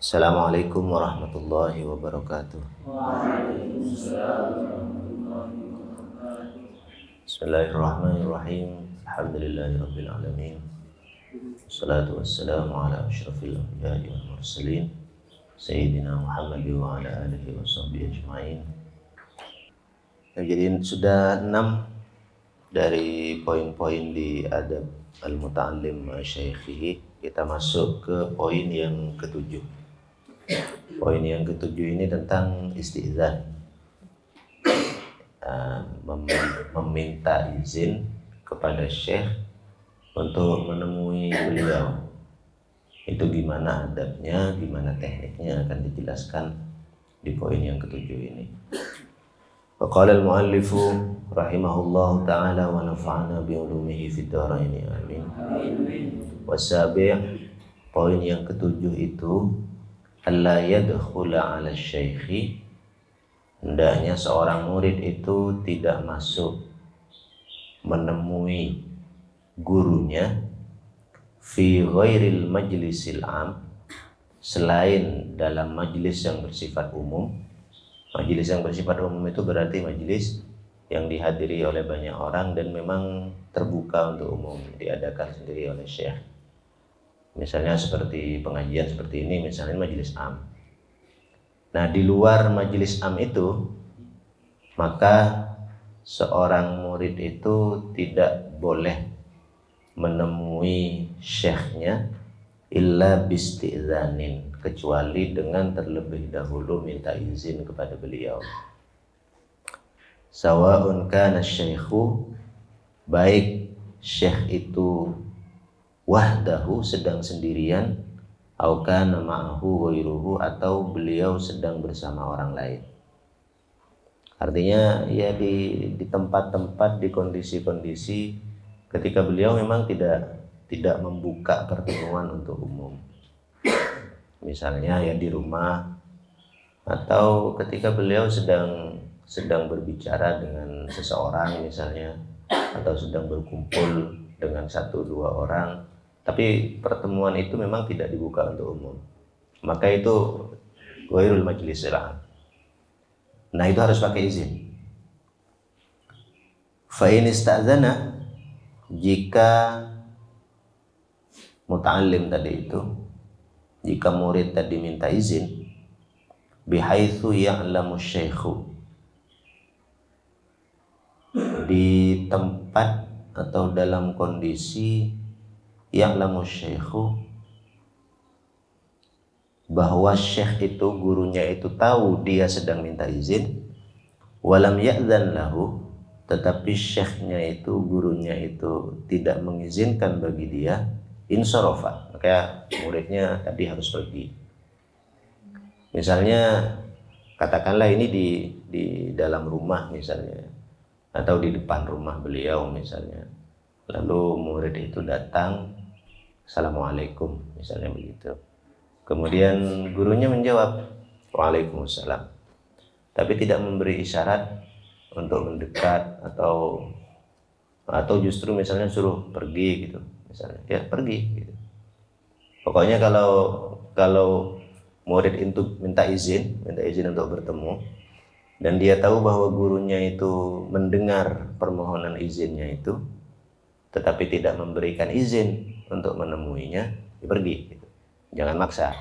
Assalamualaikum warahmatullahi wabarakatuh. Bismillahirrahmanirrahim. Alhamdulillahirabbil alamin. Wassalatu wassalamu ala asyrafil anbiya'i wal mursalin sayyidina Muhammad wa ala alihi washabbihi ajmain. Jadi sudah 6 dari poin-poin di adab al-muta'allim masyayikhihi. Kita masuk ke poin yang ketujuh. Poin yang ketujuh ini tentang isti'dzan, meminta izin kepada syekh untuk menemui beliau. Itu gimana adabnya, gimana tekniknya akan dijelaskan di poin yang ketujuh ini. Faqala al-muallifu rahimahullahu ta'ala wa nafa'ana bi'ulumihi fid dharain amin. Wasabi', poin yang ketujuh itu alla yadkhula 'ala syaikhi, hendaknya seorang murid itu tidak masuk menemui gurunya fi ghairil majlisil am, selain dalam majlis yang bersifat umum. Majelis yang bersifat umum itu berarti majelis yang dihadiri oleh banyak orang dan memang terbuka untuk umum, diadakan sendiri oleh syekh. Misalnya seperti pengajian seperti ini, misalnya majelis am. Nah, di luar majelis am itu, maka seorang murid itu tidak boleh menemui syekhnya illa bisti'dzanin, kecuali dengan terlebih dahulu minta izin kepada beliau. Sawa'un kana syaikhu, baik syekh itu wahdahu, sedang sendirian, au kana ma'ahu ghairuhu, atau beliau sedang bersama orang lain. Artinya ya di tempat-tempat, di kondisi-kondisi ketika beliau memang tidak membuka pertemuan untuk umum. Misalnya ya di rumah, atau ketika beliau sedang berbicara dengan seseorang misalnya, atau sedang berkumpul dengan 1-2 orang, tapi pertemuan itu memang tidak dibuka untuk umum, maka itu ghairul majlisil am. Nah, itu harus pakai izin. Fa in ista'dzana, jika muta'allim tadi itu, jika murid tadi minta izin, bihaitsu ya'lamu syaikhu, di tempat atau dalam kondisi ya'lamu syaikhu, bahwa syekh itu, gurunya itu tahu dia sedang minta izin, walam ya'dzan lahu, tetapi syekhnya itu, gurunya itu tidak mengizinkan bagi dia, insarafa, maka muridnya tadi harus pergi. Misalnya katakanlah ini di dalam rumah misalnya, atau di depan rumah beliau misalnya, lalu murid itu datang, assalamualaikum misalnya begitu, kemudian gurunya menjawab waalaikumsalam, tapi tidak memberi isyarat untuk mendekat, atau justru misalnya suruh pergi gitu, misalnya ya pergi gitu. Pokoknya kalau murid itu minta izin untuk bertemu, dan dia tahu bahwa gurunya itu mendengar permohonan izinnya itu, tetapi tidak memberikan izin untuk menemuinya, ya pergi gitu. Jangan maksa.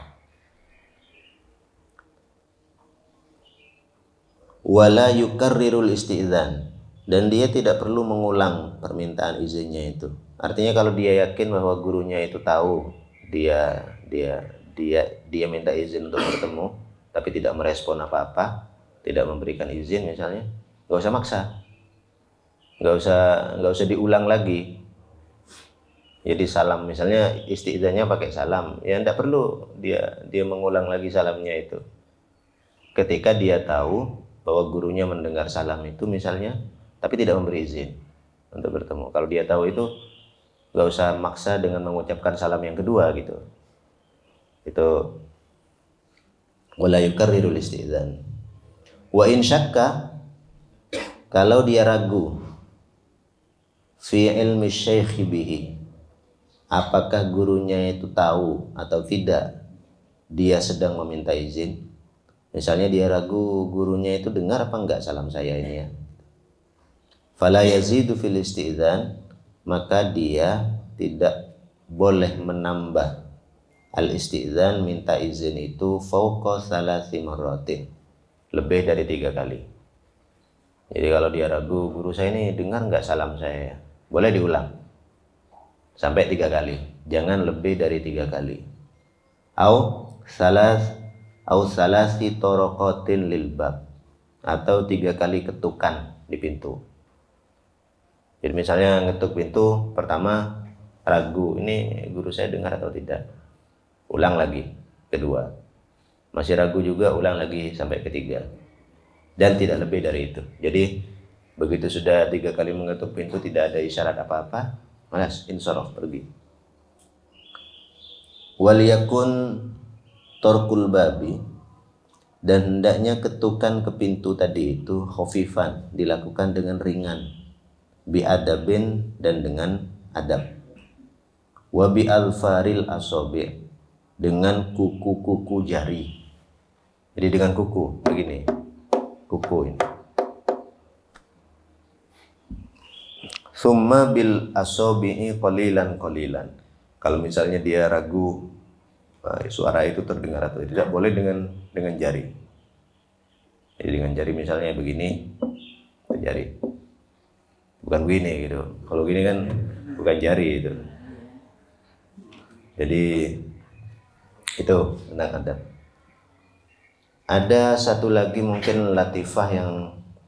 Wala yukarrirul isti'dzan, dan dia tidak perlu mengulang permintaan izinnya itu. Artinya kalau dia yakin bahwa gurunya itu tahu dia minta izin untuk bertemu, tapi tidak merespon apa-apa, tidak memberikan izin misalnya, nggak usah maksa, nggak usah diulang lagi. Jadi salam misalnya, isti'dzannya pakai salam, ya tidak perlu dia mengulang lagi salamnya itu. Ketika dia tahu bahwa gurunya mendengar salam itu misalnya, tapi tidak memberi izin untuk bertemu, kalau dia tahu itu, nggak usah maksa dengan mengucapkan salam yang kedua gitu. Itu wala yukarrirul isti'dzan. Wa in syakka, kalau dia ragu, fi ilmi syaikhi bihi, apakah gurunya itu tahu atau tidak dia sedang meminta izin. Misalnya dia ragu gurunya itu dengar apa enggak salam saya ini ya. Fala yazidu fil isti'dzan, maka dia tidak boleh menambah al-isti'dzan, minta izin itu fauqa salasi marratin, lebih dari 3 kali. Jadi kalau dia ragu guru saya ini dengar enggak salam saya, boleh diulang sampai 3 kali, jangan lebih dari 3 kali. Au salasi toroqatin lil bab, atau 3 kali ketukan di pintu. Jadi misalnya ngetuk pintu pertama ragu, ini guru saya dengar atau tidak, ulang lagi kedua, masih ragu juga, ulang lagi sampai ketiga, dan tidak lebih dari itu. Jadi begitu sudah 3 kali mengetuk pintu tidak ada isyarat apa-apa, malas insaraf, pergi. Waliyakun torkul babi, dan hendaknya ketukan ke pintu tadi itu khafifan, dilakukan dengan ringan, bi adabin, dan dengan adab, wa bi alfaril asobi, dengan kuku-kuku jari. Jadi dengan kuku begini, kuku ini. Summa bil asobi'i qalilan qalilan. Kalau misalnya dia ragu suara itu terdengar atau tidak, boleh dengan jari. Jadi dengan jari misalnya begini, jari, bukan begini gitu. Kalau gini kan bukan jari itu. Jadi itu tentang adab. Ada satu lagi mungkin latifah yang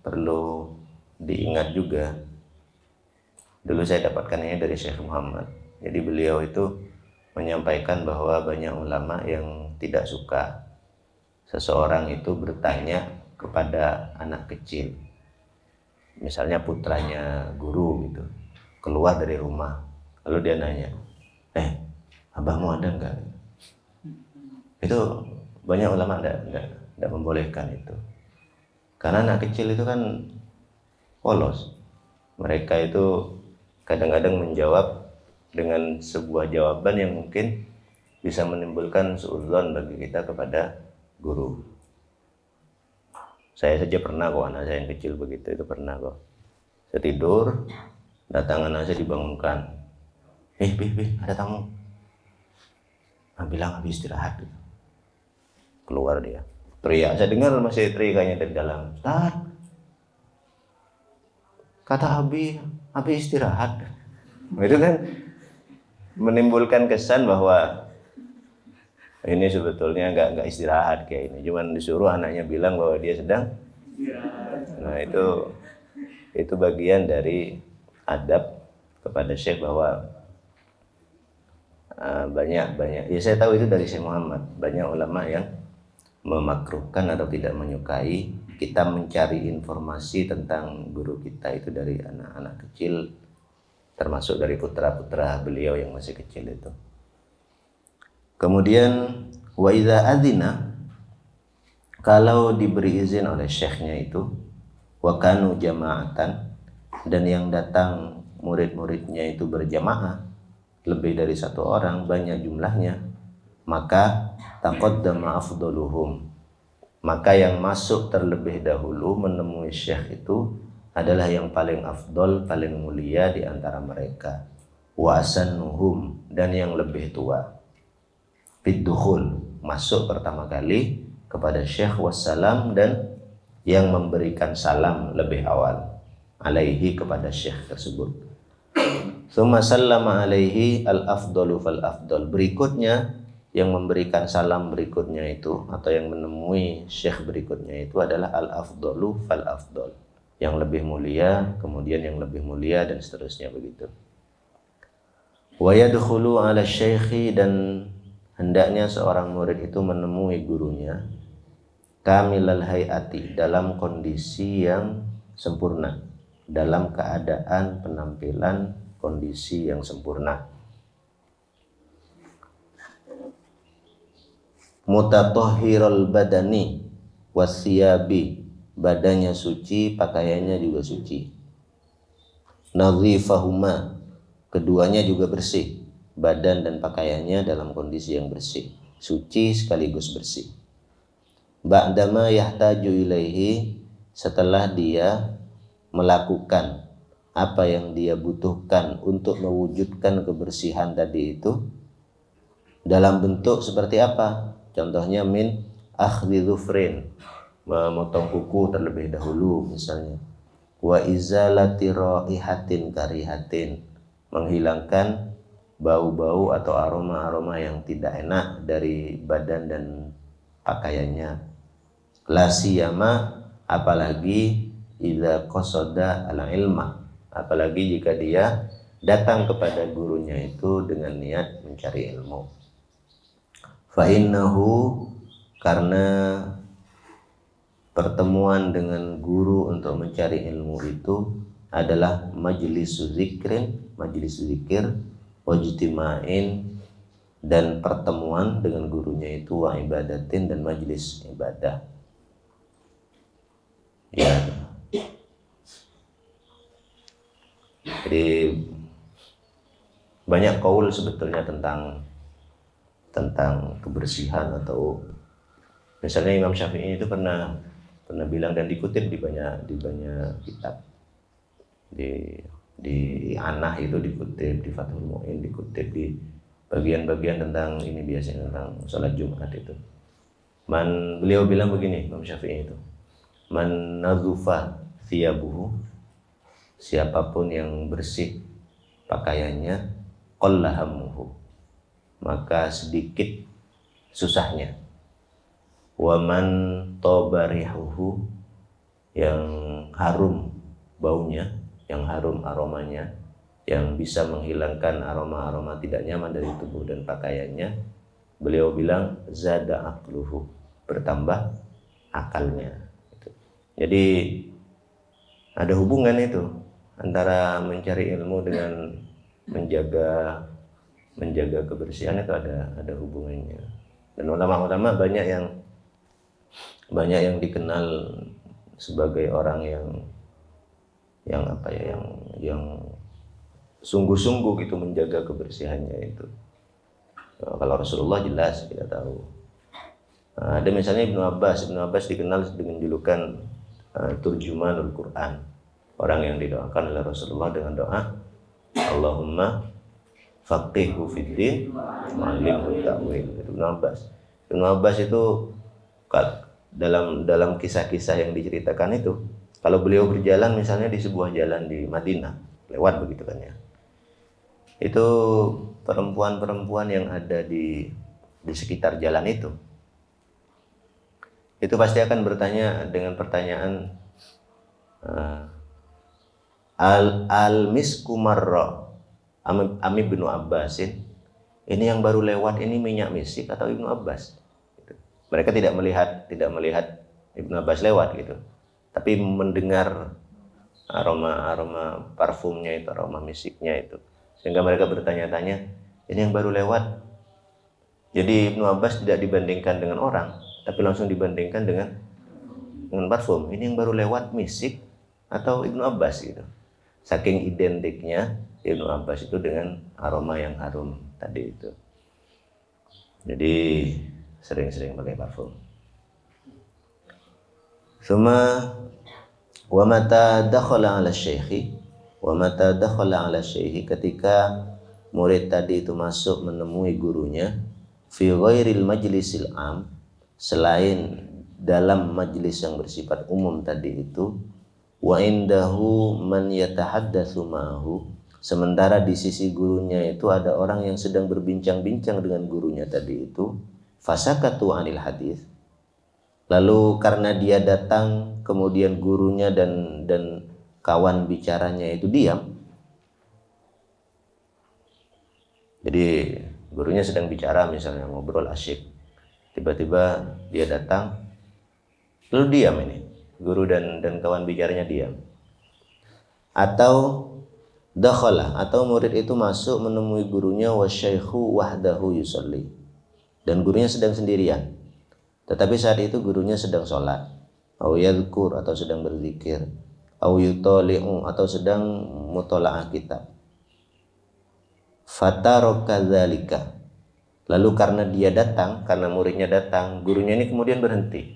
perlu diingat juga. Dulu saya dapatkan ini dari Syekh Muhammad. Jadi beliau itu menyampaikan bahwa banyak ulama yang tidak suka seseorang itu bertanya kepada anak kecil. Misalnya putranya guru gitu, keluar dari rumah, lalu dia nanya, abahmu ada enggak? Itu banyak ulama tidak membolehkan itu. Karena anak kecil itu kan polos. Mereka itu kadang-kadang menjawab dengan sebuah jawaban yang mungkin bisa menimbulkan suudzon bagi kita kepada guru. Saya saja pernah kok, anak saya yang kecil begitu, itu pernah kok. Saya tidur, datang anak saya dibangunkan. Ada tamu. Bilang habis istirahat. Keluar dia, teriak. Saya dengar masih teriaknya dari dalam. Ustaz, kata Abi istirahat. Itu kan menimbulkan kesan bahwa ini sebetulnya nggak istirahat kayak ini, cuman disuruh anaknya bilang bahwa dia sedang istirahat. Nah itu bagian dari adab kepada Syekh, bahwa banyak ya saya tahu itu dari Syekh Muhammad, banyak ulama yang memakruhkan atau tidak menyukai kita mencari informasi tentang guru kita itu dari anak-anak kecil, termasuk dari putra-putra beliau yang masih kecil itu. Kemudian wa idza adzina, kalau diberi izin oleh syekhnya itu, wa kanu jama'atan, dan yang datang murid-muridnya itu berjamaah, lebih dari 1 orang, banyak jumlahnya, maka taqaddama afdaluhum, maka yang masuk terlebih dahulu menemui syekh itu adalah yang paling afdol, paling mulia di antara mereka, wa asannuhum, dan yang lebih tua, fiddukhul, masuk pertama kali kepada syekh, wassalam, dan yang memberikan salam lebih awal, alaihi, kepada syekh tersebut. Tsumma sallama alaihi al-afdalu fal-afdal, berikutnya yang memberikan salam berikutnya itu, atau yang menemui syekh berikutnya itu adalah al-afdalu fal-afdal, yang lebih mulia, kemudian yang lebih mulia, dan seterusnya begitu. Wa yadkhulu ala syekhi, dan hendaknya seorang murid itu menemui gurunya kamilal hayati, dalam kondisi yang sempurna, dalam keadaan penampilan kondisi yang sempurna. Mutatahhirul badani wasiyabi, badannya suci, pakaiannya juga suci. Nadhifahuma, keduanya juga bersih, badan dan pakaiannya dalam kondisi yang bersih. suci sekaligus bersih. Ba'dama yahtaju ilaihi, setelah dia melakukan apa yang dia butuhkan untuk mewujudkan kebersihan tadi itu, dalam bentuk seperti apa? Contohnya min akhdhi dhufrin, memotong kuku terlebih dahulu misalnya. Wa izalati raihatin karihatin, menghilangkan bau-bau atau aroma-aroma yang tidak enak dari badan dan pakaiannya. La siyama, apalagi idza qasada al ilma, apalagi jika dia datang kepada gurunya itu dengan niat mencari ilmu. Fa innahu, karena pertemuan dengan guru untuk mencari ilmu itu adalah majlis zikrin, majlis zikir, wajtima'in, dan pertemuan dengan gurunya itu wa ibadatin, dan majlis ibadah. Ya. Jadi banyak kaul sebetulnya tentang kebersihan, atau misalnya Imam Syafi'i itu pernah bilang dan dikutip di banyak kitab. Di Anah itu dikutip, di Fathul Mu'in dikutip, di bagian-bagian tentang ini biasanya tentang sholat Jumat itu. Beliau bilang begini, Imam Syafi'i itu, man nadzufa thiyabuhu, siapapun yang bersih pakaiannya, qalla hammuhu, maka sedikit susahnya. Wa man tabarihuhu, yang harum baunya, yang harum aromanya, yang bisa menghilangkan aroma-aroma tidak nyaman dari tubuh dan pakaiannya, beliau bilang zada aqluhu, bertambah akalnya. Jadi ada hubungan itu antara mencari ilmu dengan menjaga kebersihan, itu ada hubungannya. Dan ulama-ulama banyak yang dikenal sebagai orang yang sungguh-sungguh gitu menjaga kebersihannya itu. Kalau Rasulullah jelas kita tahu. Ada misalnya Ibnu Abbas dikenal dengan julukan turjumanul Quran, orang yang didoakan oleh Rasulullah dengan doa Allahumma faqihhu fiddin wa'allimhu ta'wil. Ibnu Abbas itu dalam kisah-kisah yang diceritakan itu, kalau beliau berjalan misalnya di sebuah jalan di Madinah, lewat begitu kan ya, itu perempuan-perempuan yang ada di sekitar jalan itu pasti akan bertanya dengan pertanyaan al-misku marra ami Ibnu Abbasin, ini yang baru lewat ini minyak misik atau Ibnu Abbas? Mereka tidak melihat Ibnu Abbas lewat gitu, tapi mendengar aroma parfumnya itu, aroma misiknya itu, sehingga mereka bertanya-tanya, ini yang baru lewat. Jadi Ibnu Abbas tidak dibandingkan dengan orang, tapi langsung dibandingkan dengan parfum. Ini yang baru lewat misik atau Ibnu Abbas gitu. Saking identiknya Ibnu Abbas itu dengan aroma yang harum tadi itu. Jadi sering-sering pakai parfum. Suma wa mata dakhala 'ala syekhi, ketika murid tadi itu masuk menemui gurunya, fi ghairil majlisil am, selain dalam majlis yang bersifat umum tadi itu, wa indahu man yatahaddatsu ma'ahu, sementara di sisi gurunya itu ada orang yang sedang berbincang-bincang dengan gurunya tadi itu, fasakatu 'anil hadis, lalu karena dia datang kemudian gurunya dan kawan bicaranya itu diam. Jadi gurunya sedang bicara misalnya, ngobrol asyik, tiba-tiba dia datang lalu diam, ini guru dan kawan bicaranya diam. Atau dakhala, atau murid itu masuk menemui gurunya wasyaikhu wahdahu yusalli, dan gurunya sedang sendirian, tetapi saat itu gurunya sedang sholat, au yadhkur, atau sedang berzikir, au yutali'u, atau sedang mutola'ah kitab. Fataraka dzalika, Lalu karena dia datang, karena muridnya datang, gurunya ini kemudian berhenti.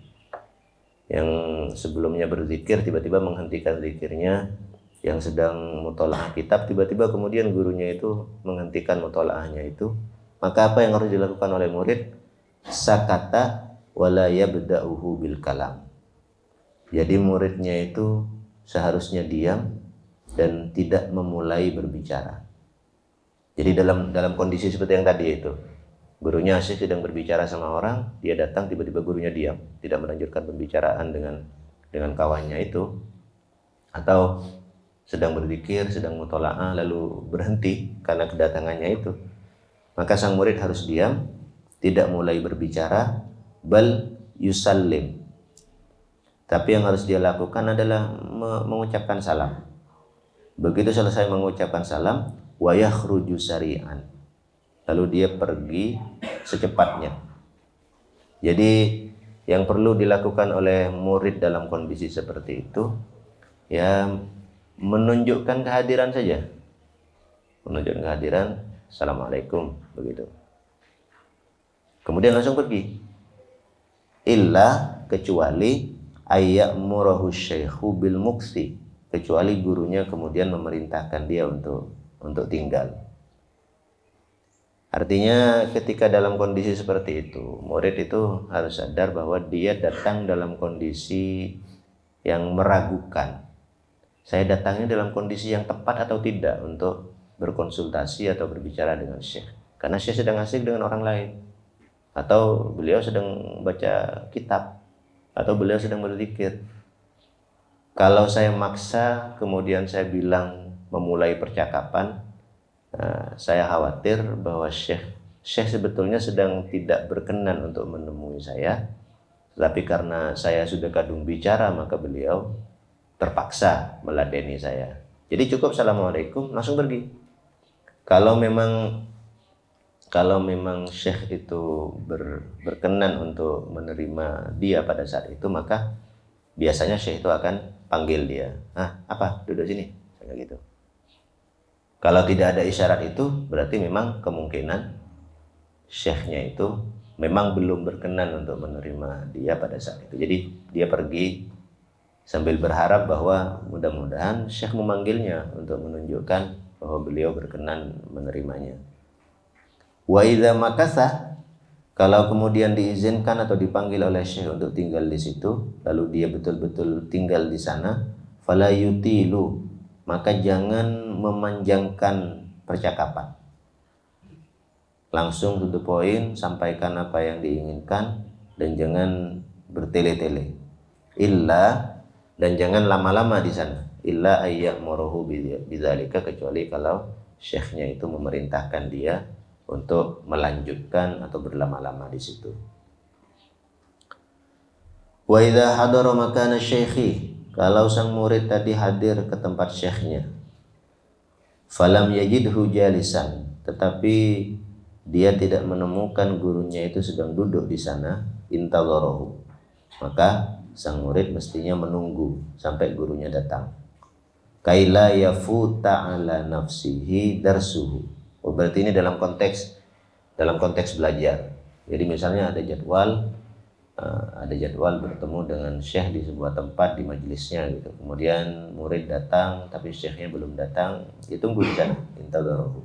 Yang sebelumnya berzikir tiba-tiba menghentikan zikirnya, yang sedang mutolaah kitab tiba-tiba kemudian gurunya itu menghentikan mutolaahnya itu. Maka apa yang harus dilakukan oleh murid? Sakata wala yabda'uhu bil kalam. Jadi muridnya itu seharusnya diam dan tidak memulai berbicara. Jadi dalam kondisi seperti yang tadi itu, gurunya asyik sedang berbicara sama orang, dia datang tiba-tiba gurunya diam, tidak melanjutkan pembicaraan dengan kawannya itu, atau sedang berzikir, sedang mutolaah lalu berhenti karena kedatangannya itu. Maka sang murid harus diam, tidak mulai berbicara, bal yusallim. Tapi yang harus dia lakukan adalah mengucapkan salam. Begitu selesai mengucapkan salam, wa yakhruju sari'an. Lalu dia pergi secepatnya. Jadi yang perlu dilakukan oleh murid dalam kondisi seperti itu, ya menunjukkan kehadiran saja. Menunjukkan kehadiran, assalamualaikum, begitu. Kemudian langsung pergi. Illa, kecuali ayyamurahu syaikhu bil muksi, kecuali gurunya kemudian memerintahkan dia untuk tinggal. Artinya ketika dalam kondisi seperti itu, murid itu harus sadar bahwa dia datang dalam kondisi yang meragukan. Saya datangnya dalam kondisi yang tepat atau tidak untuk berkonsultasi atau berbicara dengan syekh. Karena syekh sedang asik dengan orang lain. Atau beliau sedang baca kitab. Atau beliau sedang berzikir. Kalau saya maksa, kemudian saya bilang memulai percakapan, saya khawatir bahwa syekh sebetulnya sedang tidak berkenan untuk menemui saya, tapi karena saya sudah kadung bicara maka beliau terpaksa meladeni saya. Jadi cukup assalamualaikum langsung pergi. Kalau memang syekh itu berkenan untuk menerima dia pada saat itu, maka biasanya syekh itu akan panggil dia. Apa? Duduk sini. Kayak gitu. Kalau tidak ada isyarat itu, berarti memang kemungkinan syekhnya itu memang belum berkenan untuk menerima dia pada saat itu. Jadi dia pergi sambil berharap bahwa mudah-mudahan syekh memanggilnya untuk menunjukkan bahwa beliau berkenan menerimanya. Wa idza makasa, kalau kemudian diizinkan atau dipanggil oleh syekh untuk tinggal di situ, lalu dia betul-betul tinggal di sana, fala yutilu, maka jangan memanjangkan percakapan. Langsung to the point, sampaikan apa yang diinginkan dan jangan bertele-tele. Illa, dan jangan lama-lama di sana. Illa ayya'muruhu bidzalika, kecuali kalau syekhnya itu memerintahkan dia untuk melanjutkan atau berlama-lama di situ. Wa idza hadara makana syaikhi, kalau sang murid tadi hadir ke tempat syekhnya, falam yajidhu jalisan, tetapi dia tidak menemukan gurunya itu sedang duduk di sana, intadharahu, maka sang murid mestinya menunggu sampai gurunya datang. Kaila yafuta ala nafsihi darsuhu. Berarti ini dalam konteks belajar. Jadi misalnya ada jadwal bertemu dengan syekh di sebuah tempat di majelisnya gitu. Kemudian murid datang tapi syekhnya belum datang, ditunggu di sana, intadharahu.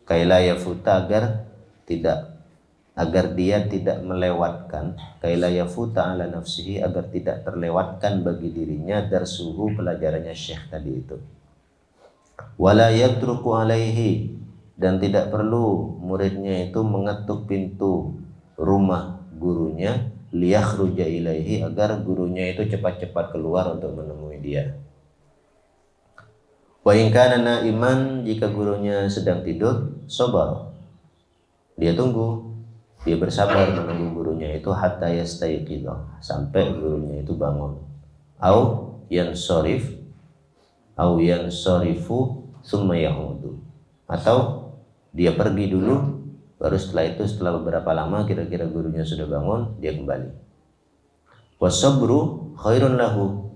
Kaila yafuta, agar dia tidak melewatkan, kaila yafuta ala nafsihi, agar tidak terlewatkan bagi dirinya darsuhu, pelajarannya syekh tadi itu. Wala yatruku alaihi, dan tidak perlu muridnya itu mengetuk pintu rumah gurunya, liyakhruja ilaihi, agar gurunya itu cepat-cepat keluar untuk menemui dia. Wa in kana naiman, jika gurunya sedang tidur, sabar, dia tunggu, dia bersabar menunggu gurunya itu hatta yastayqidha, sampai gurunya itu bangun. Au yansorifu summa yahudu, atau dia pergi dulu, baru setelah beberapa lama kira-kira gurunya sudah bangun, dia kembali. Wasabru khairun lahu,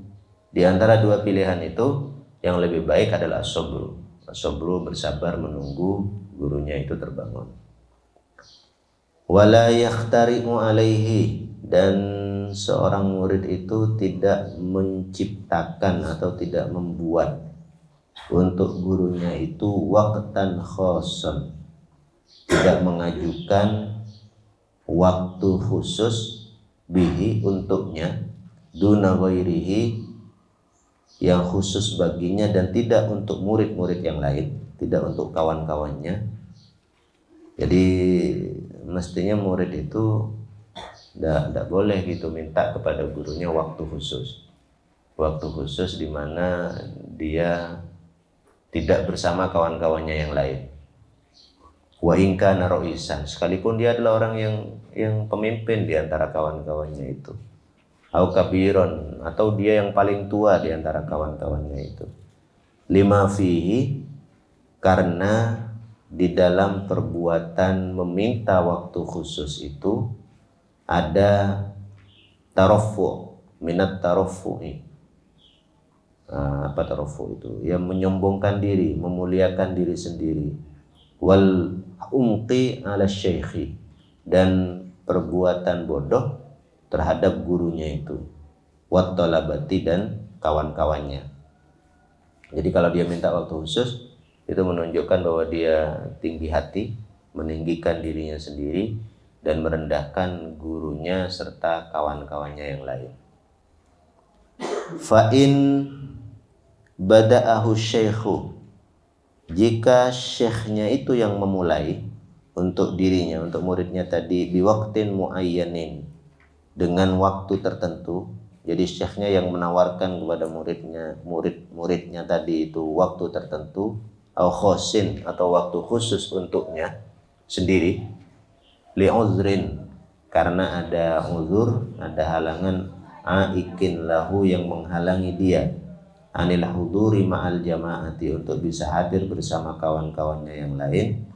di antara dua pilihan itu yang lebih baik adalah as-sabru. As-sabru, bersabar menunggu gurunya itu terbangun. Wala yakhtari'u alaihi, dan seorang murid itu tidak menciptakan atau tidak membuat untuk gurunya itu waqtan khossan, tidak mengajukan waktu khusus bihi untuknya, duna ghairihi yang khusus baginya, dan tidak untuk murid-murid yang lain, tidak untuk kawan-kawannya. Jadi mestinya murid itu tidak boleh gitu minta kepada gurunya waktu khusus di mana dia tidak bersama kawan-kawannya yang lain. Wa in kana ra'isan, sekalipun dia adalah orang yang pemimpin di antara kawan-kawannya itu. Au kabiron, atau dia yang paling tua di antara kawan-kawannya itu. Lima fihi, karena di dalam perbuatan meminta waktu khusus itu ada taraffu, minat taraffu'i. Apa taraffu itu? Yang menyombongkan diri, memuliakan diri sendiri. Wal umqi ala syekhi, dan perbuatan bodoh terhadap gurunya itu. Wat talabati, dan kawan-kawannya. Jadi kalau dia minta waktu khusus, itu menunjukkan bahwa dia tinggi hati, meninggikan dirinya sendiri, dan merendahkan gurunya serta kawan-kawannya yang lain. Fa'in bada'ahu syekhu, jika syekhnya itu yang memulai untuk dirinya, untuk muridnya tadi, biwaktin muayyanin, dengan waktu tertentu. Jadi syekhnya yang menawarkan kepada muridnya tadi itu waktu tertentu, au khosin, atau waktu khusus untuknya sendiri, li'uzrin, karena ada uzur, ada halangan, aikin lahu, yang menghalangi dia, anil huduri ma'al jama'ati, untuk bisa hadir bersama kawan-kawannya yang lain,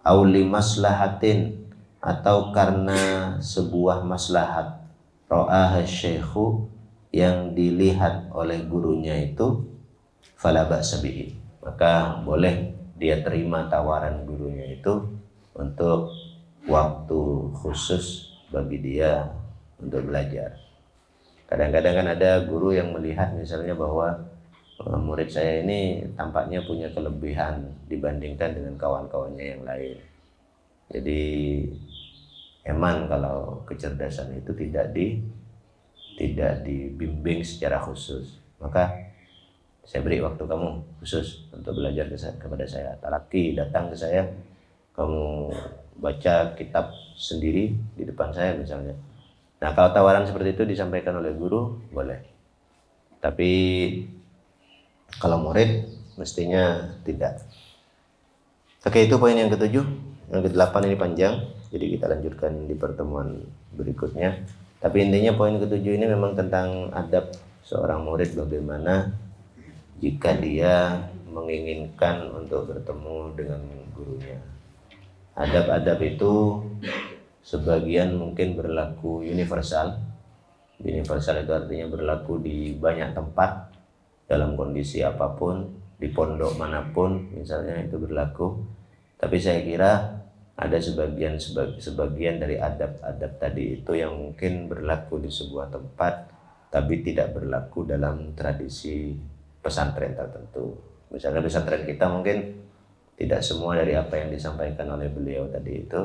au li maslahatin, atau karena sebuah maslahat, ra'ah syekhu, yang dilihat oleh gurunya itu, fala ba'sa bihi, maka boleh dia terima tawaran gurunya itu untuk waktu khusus bagi dia untuk belajar. Kadang-kadang kan ada guru yang melihat misalnya bahwa murid saya ini tampaknya punya kelebihan dibandingkan dengan kawan-kawannya yang lain. Jadi eman kalau kecerdasan itu tidak dibimbing secara khusus. Maka saya beri waktu kamu khusus untuk belajar kepada saya. Talaki, datang ke saya, kamu baca kitab sendiri di depan saya misalnya. Nah, kalau tawaran seperti itu disampaikan oleh guru, boleh. Tapi kalau murid mestinya tidak. Oke, itu poin yang ketujuh. Yang kedelapan ini panjang, jadi kita lanjutkan di pertemuan berikutnya. Tapi intinya poin ketujuh ini memang tentang adab seorang murid, bagaimana jika dia menginginkan untuk bertemu dengan gurunya. Adab-adab itu sebagian mungkin berlaku universal. Universal itu artinya berlaku di banyak tempat, dalam kondisi apapun, di pondok manapun misalnya itu berlaku. Tapi saya kira ada sebagian dari adab-adab tadi itu yang mungkin berlaku di sebuah tempat, tapi tidak berlaku dalam tradisi pesantren tertentu. Misalnya pesantren kita mungkin tidak semua dari apa yang disampaikan oleh beliau tadi itu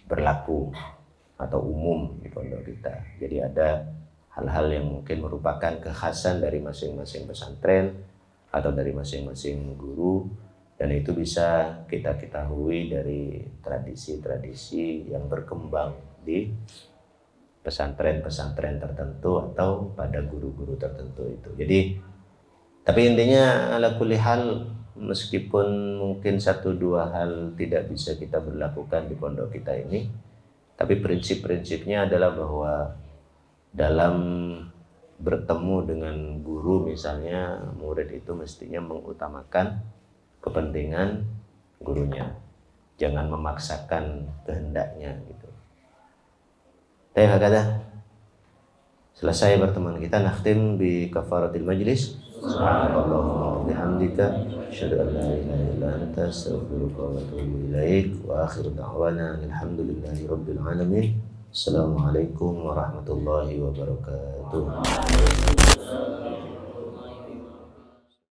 berlaku atau umum di pondok kita. Jadi ada hal-hal yang mungkin merupakan kekhasan dari masing-masing pesantren atau dari masing-masing guru, dan itu bisa kita ketahui dari tradisi-tradisi yang berkembang di pesantren-pesantren tertentu atau pada guru-guru tertentu itu. Jadi tapi intinya ala kulli hal, meskipun mungkin satu dua hal tidak bisa kita berlakukan di pondok kita ini, tapi prinsip-prinsipnya adalah bahwa dalam bertemu dengan guru misalnya, murid itu mestinya mengutamakan kepentingan gurunya, jangan memaksakan kehendaknya gitu. Selesai pertemuan kita, nakhtim bi kafaratil majlis. Subhanallah wa bihamdihi. bihamdika asyhadu an la ilaha illa anta astaghfiruka wa atubu ilaik. Wa akhiru da'wana alhamdulillahi rabbil alamin. Assalamualaikum warahmatullahi wabarakatuh.